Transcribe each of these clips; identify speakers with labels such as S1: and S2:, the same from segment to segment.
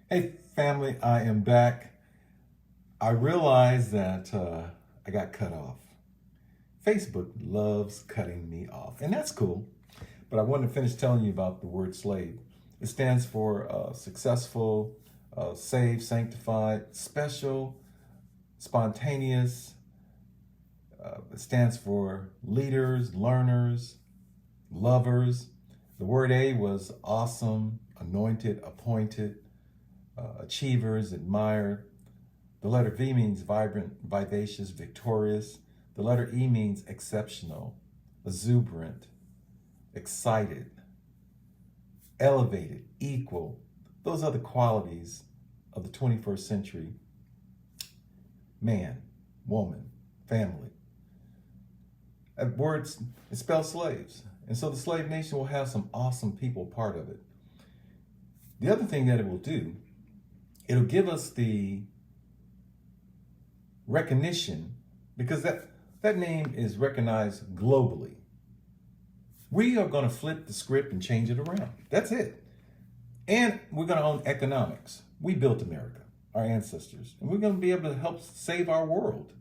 S1: Hey, family, I am back. I realized that I got cut off. Facebook loves cutting me off, and that's cool. But I wanted to finish telling you about the word slave. It stands for successful, saved, sanctified, special, spontaneous. It stands for leaders, learners, lovers. The word A was awesome, anointed, appointed, achievers, admired. The letter V means vibrant, vivacious, victorious. The letter E means exceptional, exuberant, excited, elevated, equal. Those are the qualities of the 21st century man, woman, family. That word, it spells slaves. And so the slave nation will have some awesome people part of it. The other thing that it will do, it'll give us the recognition, because that name is recognized globally. We are going to flip the script and change it around. That's it. And we're going to own economics. We built America, our ancestors, and we're going to be able to help save our world.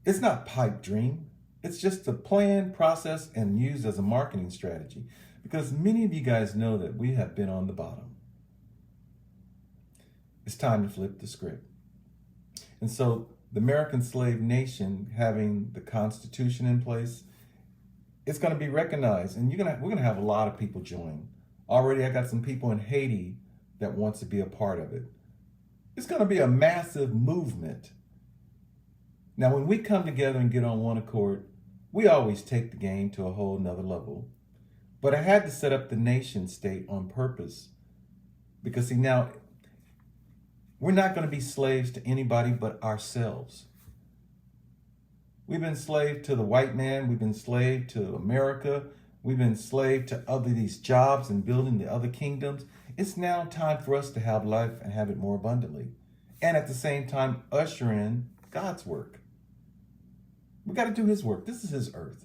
S1: It's not pipe dream. It's just a plan, process, and used as a marketing strategy, because many of you guys know that we have been on the bottom. It's time to flip the script. And so the American slave nation, having the Constitution in place, it's going to be recognized, and we're going to have a lot of people join. Already, I got some people in Haiti that wants to be a part of it. It's going to be a massive movement. Now, when we come together and get on one accord, we always take the game to a whole nother level. But I had to set up the nation state on purpose, because see, now we're not going to be slaves to anybody but ourselves. We've been slave to the white man. We've been slave to America. We've been slave to these jobs and building the other kingdoms. It's now time for us to have life and have it more abundantly. And at the same time, usher in God's work. We got to do his work. This is his earth.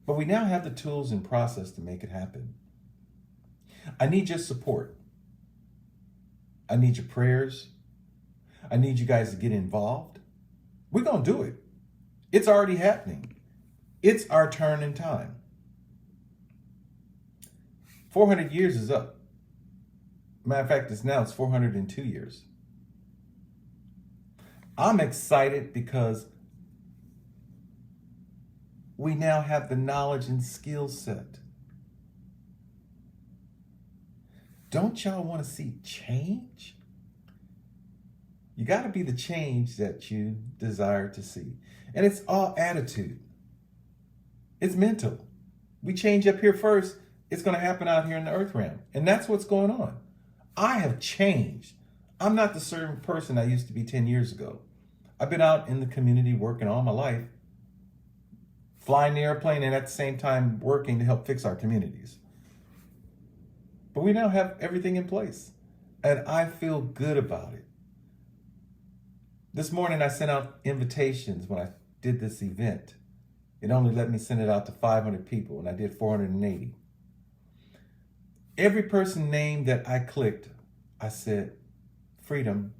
S1: But we now have the tools and process to make it happen. I need your support. I need your prayers. I need you guys to get involved. We're going to do it. It's already happening. It's our turn in time. 400 years is up. Matter of fact, it's 402 years. I'm excited because we now have the knowledge and skill set. Don't y'all want to see change? You got to be the change that you desire to see. And it's all attitude. It's mental. We change up here first. It's going to happen out here in the earth realm. And that's what's going on. I have changed. I'm not the certain person I used to be 10 years ago. I've been out in the community working all my life, flying the airplane and at the same time working to help fix our communities. But we now have everything in place. And I feel good about it. This morning I sent out invitations when I did this event. It only let me send it out to 500 people, and I did 480. Every person name that I clicked, I said, freedom,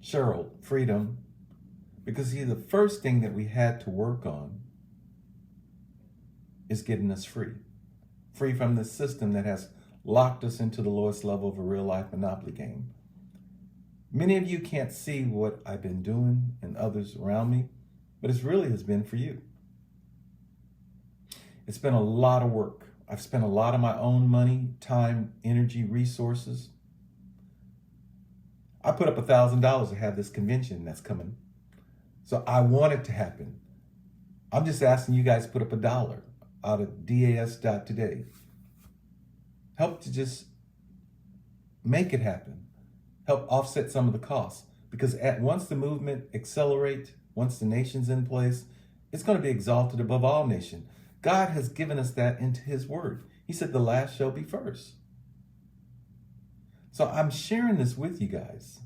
S1: Cheryl, freedom. Because see, the first thing that we had to work on is getting us free. Free from the system that has locked us into the lowest level of a real life monopoly game. Many of you can't see what I've been doing and others around me, but it really has been for you. It's been a lot of work. I've spent a lot of my own money, time, energy, resources. I put up $1,000 to have this convention that's coming. So I want it to happen. I'm just asking you guys to put up $1 out of DAS.today. Help to just make it happen. Help offset some of the costs. Because once the movement accelerates, once the nation's in place, it's going to be exalted above all nations. God has given us that into his word. He said the last shall be first. So I'm sharing this with you guys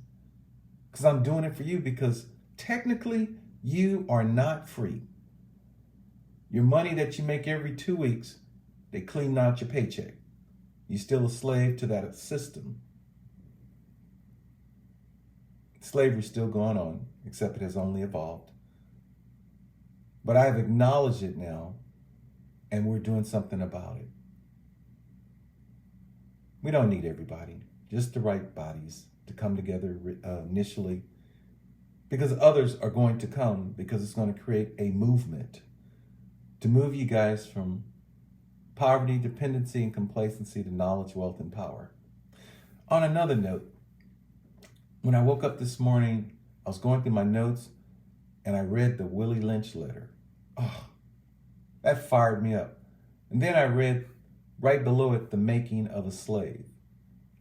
S1: because I'm doing it for you, because technically you are not free. Your money that you make every 2 weeks, they clean out your paycheck. You're still a slave to that system. Slavery's still going on, except it has only evolved. But I have acknowledged it now, and we're doing something about it. We don't need everybody, just the right bodies to come together initially, because others are going to come, because it's going to create a movement to move you guys from poverty, dependency, and complacency to knowledge, wealth, and power. On another note, when I woke up this morning, I was going through my notes and I read the Willie Lynch letter. Oh, that fired me up. And then I read right below it, The Making of a Slave.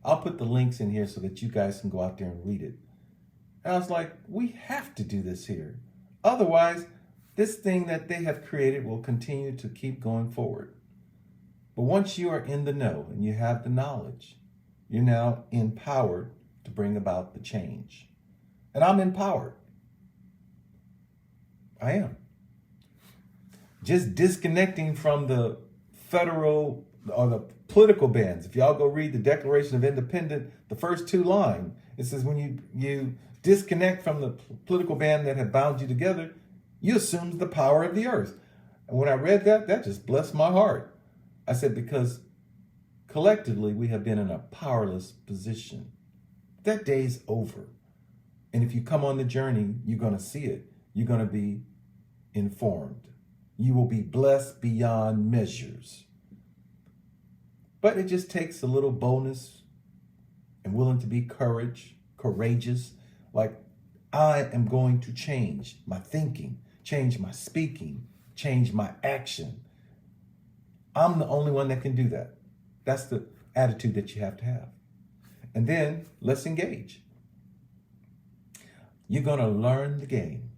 S1: I'll put the links in here so that you guys can go out there and read it. And I was like, we have to do this here. Otherwise, this thing that they have created will continue to keep going forward. But once you are in the know and you have the knowledge, you're now empowered to bring about the change. And I'm empowered. I am. Just disconnecting from the federal or the political bans. If y'all go read the Declaration of Independence, the first two lines, it says when you disconnect from the political band that have bound you together, you assume the power of the earth. And when I read that, that just blessed my heart. I said, because collectively we have been in a powerless position. That day's over. And if you come on the journey, you're going to see it. You're going to be informed. You will be blessed beyond measures. But it just takes a little boldness and willing to be courageous. Like, I am going to change my thinking, change my speaking, change my action. I'm the only one that can do that. That's the attitude that you have to have. And then let's engage. You're going to learn the game.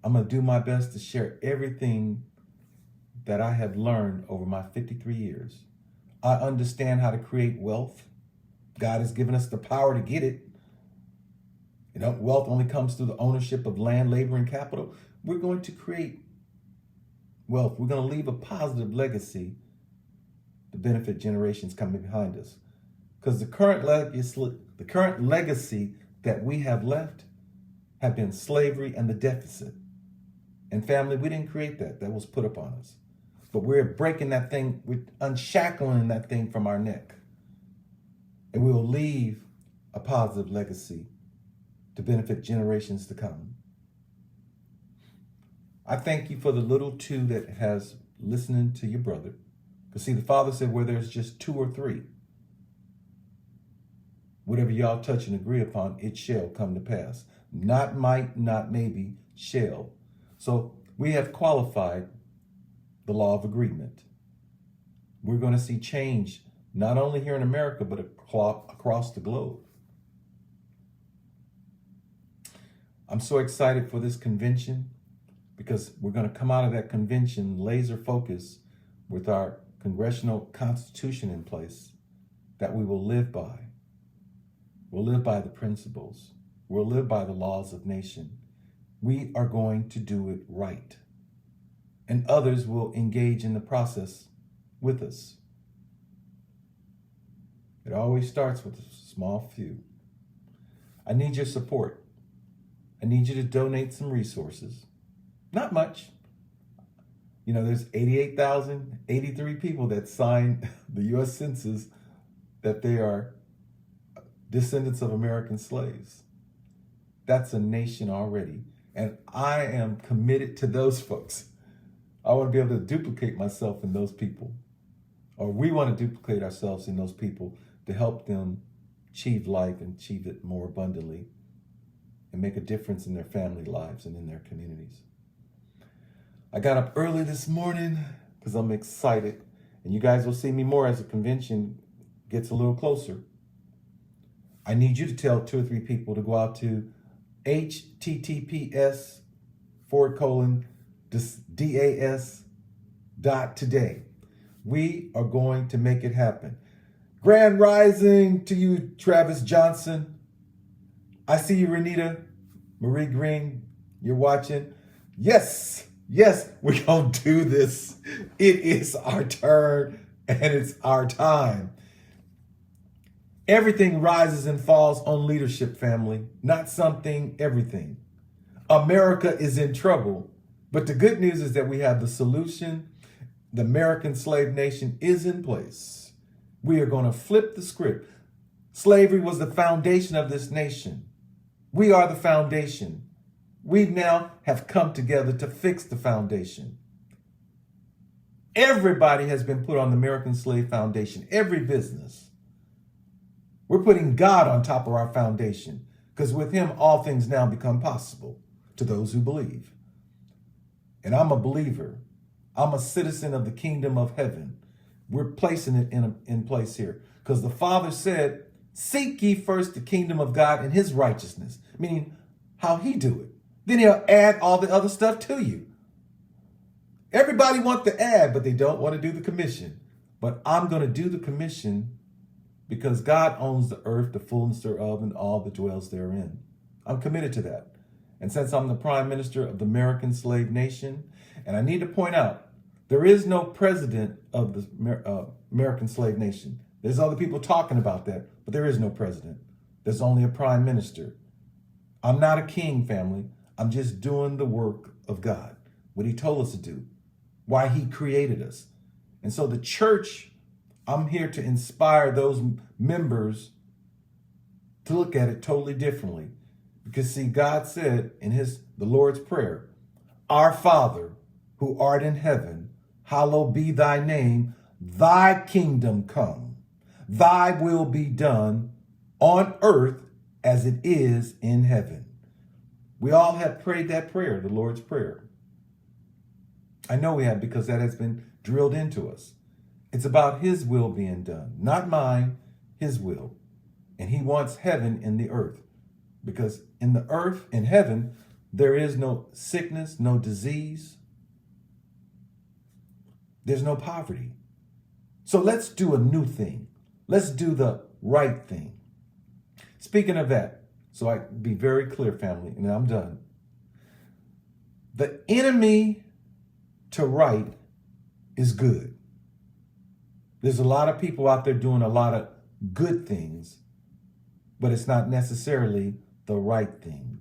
S1: I'm going to do my best to share everything that I have learned over my 53 years. I understand how to create wealth. God has given us the power to get it. You know, wealth only comes through the ownership of land, labor, and capital. We're going to create wealth. We're going to leave a positive legacy to benefit generations coming behind us. Because the current legacy that we have left have been slavery and the deficit. And family, we didn't create that. That was put upon us. But we're breaking that thing, we're unshackling that thing from our neck. And we will leave a positive legacy to benefit generations to come. I thank you for the little two that has listening to your brother. Because see, the Father said where there's just two or three, whatever y'all touch and agree upon, it shall come to pass. Not might, not maybe, shall. So we have qualified the law of agreement. We're going to see change, not only here in America, but across the globe. I'm so excited for this convention because we're going to come out of that convention laser focused with our congressional constitution in place that we will live by. We'll live by the principles. We'll live by the laws of nation. We are going to do it right. And others will engage in the process with us. It always starts with a small few. I need your support. I need you to donate some resources. Not much. You know, there's 88,083 people that signed the U.S. Census that they are descendants of American slaves. That's a nation already. And I am committed to those folks. I want to be able to duplicate myself in those people. Or we want to duplicate ourselves in those people to help them achieve life and achieve it more abundantly and make a difference in their family lives and in their communities. I got up early this morning because I'm excited. And you guys will see me more as the convention gets a little closer. I need you to tell 2 or 3 people to go out to https://das.today. We are going to make it happen. Grand rising to you, Travis Johnson. I see you, Renita. Marie Green, you're watching. Yes, we're going to do this. It is our turn and it's our time. Everything rises and falls on leadership, family. Not something, everything. America is in trouble, but the good news is that we have the solution. The American slave nation is in place. We are going to flip the script. Slavery was the foundation of this nation. We are the foundation. We now have come together to fix the foundation. Everybody has been put on the American slave foundation, every business. We're putting God on top of our foundation because with him, all things now become possible to those who believe. And I'm a believer. I'm a citizen of the kingdom of heaven. We're placing it in place here because the Father said, seek ye first the kingdom of God and his righteousness, meaning how he do it. Then he'll add all the other stuff to you. Everybody wants to add, but they don't want to do the commission. But I'm going to do the commission because God owns the earth, the fullness thereof, and all that dwells therein. I'm committed to that. And since I'm the prime minister of the American slave nation, and I need to point out, there is no president of the American slave nation. There's other people talking about that, but there is no president. There's only a prime minister. I'm not a king, family. I'm just doing the work of God, what he told us to do, why he created us. And so the church, I'm here to inspire those members to look at it totally differently. Because see, God said in the Lord's Prayer, our Father who art in heaven, hallowed be thy name, thy kingdom come, thy will be done on earth as it is in heaven. We all have prayed that prayer, the Lord's Prayer. I know we have because that has been drilled into us. It's about his will being done, not mine, his will. And he wants heaven in the earth because in the earth, in heaven, there is no sickness, no disease. There's no poverty. So let's do a new thing. Let's do the right thing. Speaking of that, so I be very clear, family, and I'm done. The enemy to right is good. There's a lot of people out there doing a lot of good things, but it's not necessarily the right thing.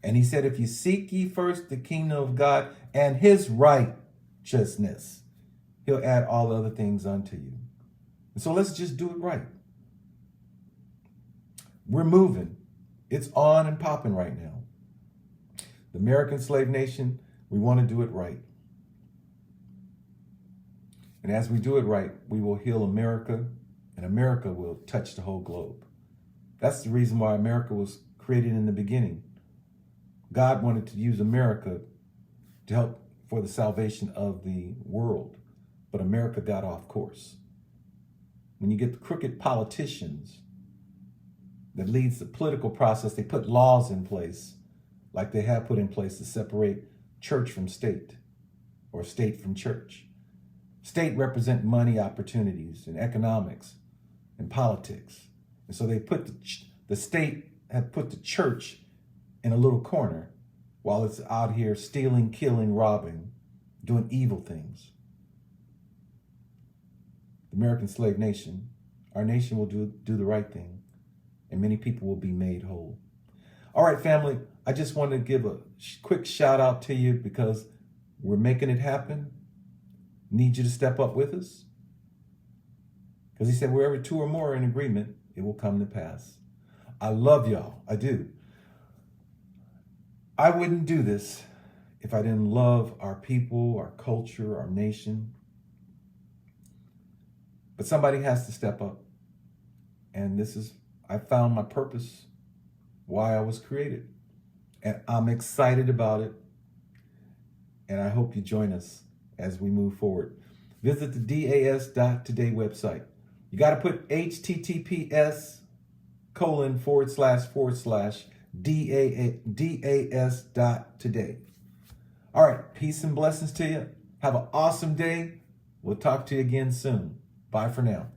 S1: And he said, if you seek ye first the kingdom of God and his righteousness, he'll add all the other things unto you. And so let's just do it right. We're moving. It's on and popping right now. The American slave nation, we want to do it right. And as we do it right, we will heal America, and America will touch the whole globe. That's the reason why America was created in the beginning. God wanted to use America to help for the salvation of the world, but America got off course. When you get the crooked politicians that leads the political process, they put laws in place, like they have put in place to separate church from state or state from church. State represent money opportunities and economics and politics. And so they put the state had put the church in a little corner while it's out here stealing, killing, robbing, doing evil things. The American slave nation, our nation will do the right thing, and many people will be made whole. All right, family, I just wanted to give a quick shout out to you because we're making it happen. Need you to step up with us. Because he said, wherever two or more are in agreement, it will come to pass. I love y'all. I do. I wouldn't do this if I didn't love our people, our culture, our nation. But somebody has to step up. And I found my purpose, why I was created. And I'm excited about it. And I hope you join us as we move forward. Visit the das.today website. You got to put https:// das.today. All right. Peace and blessings to you. Have an awesome day. We'll talk to you again soon. Bye for now.